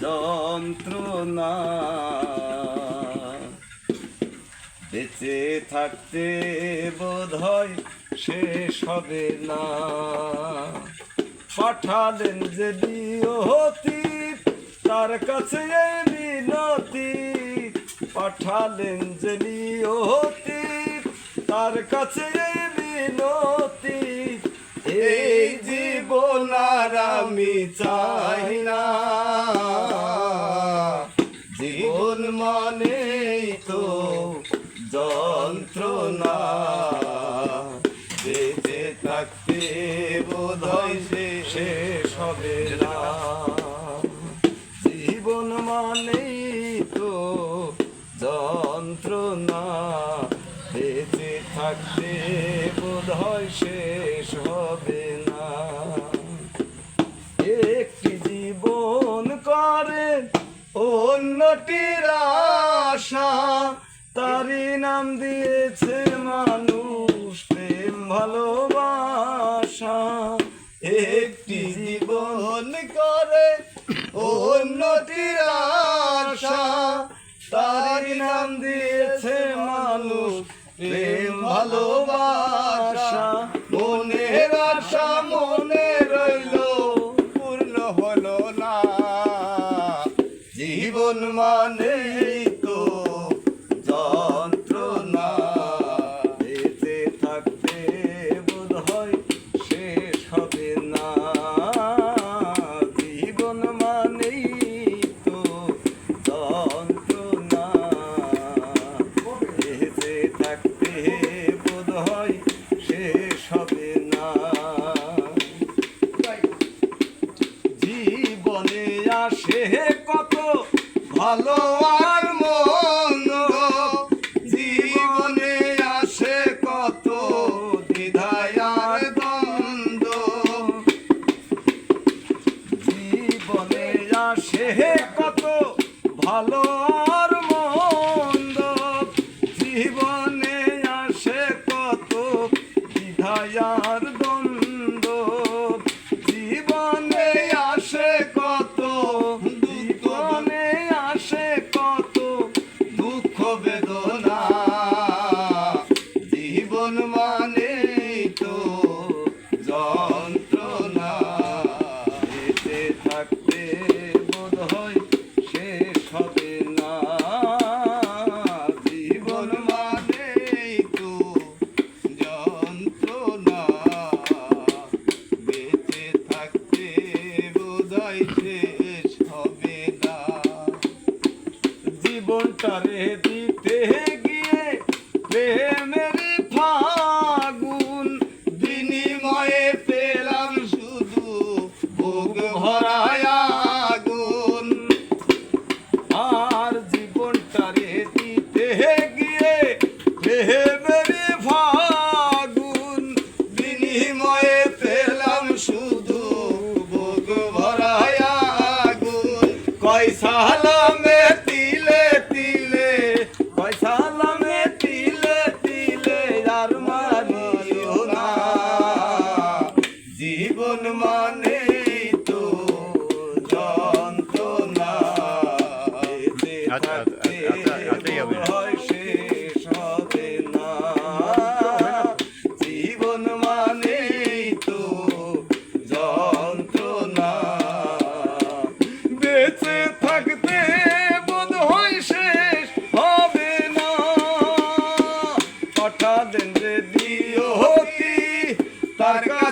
যন্ত্রণা বেঁচে থাকতে বোধহয় শেষ হবে না। পাঠালেন যে নিয়তি তার কাছে এই মিনতি, পাঠালেন যে নিয়তি তার কাছে এই মিনতি, এই জীবন আর আমি চাই না। জীবন মানেই তো যন্ত্রণা, বেঁচে থাকতে বোধহয় শেষ হবে না। জীবন মানেই তো যন্ত্রণা, বেঁচে থাকতে বোধহয় শেষ হবে না। একটি জীবন করে অন্যটির আশা, তারই নাম দিয়েছে মানুষ প্রেম ভালোবাসা। একটি জীবন করে অন্যটির আশা, তারই নাম দিয়েছে মানুষ প্রেম ভালোবাসা। মনের আশা মনে রইল পূর্ণ হলো না। জীবন মানেই তো যন্ত্রণা, বেঁচে থাকতে বোধহয় শেষ হবে না। জীবন মানেই তো যন্ত্রণা, বেঁচে থাকতে বোধহয় শেষ হবে না। জীবনে আসে কত ভালো আর মন্দ, জীবনে আসে কত দ্বিধায় আর দ্বন্দ্ব। জীবনে আসে কত ভালো আর মন্দ, জীবনে আসে কত দ্বিধায় আর দ্বন্দ্ব। জীবনে আসে কত, জীবনে আসে কত দুঃখ বেদনা। জীবন মানেই তো যন্ত্রণা, বেঁচে থাকতে বোধহয় শেষ হবে না। জীবন মানেই তো যন্ত্রণা, বেঁচে থাকতে বোধহয় শেষ হবে না। জীবনটারে দিতে গিয়ে প্রেমের ফাগুন, বিনিময়ে পেলাম শুধু বুক ভরায় আগুন। আর জীবনটারে দিতে গিয়ে প্রেমের ফাগুন, বিনিময়ে পেলাম শুধু বুক ভরায় আগুন। কয় সালামে তিলে তিলে, কয় সালামে তিলে তিলে আর মারিও না। জীবন মানেই তো যন্ত্রণা, বেঁচে থাকতে বোধহয় শেষ হবে না। জীবন মানেই তো যন্ত্রণা, বেঁচে থাকতে বোধহয় শেষ হবে না। পাঠালেন যে নিয়তি তার কাছে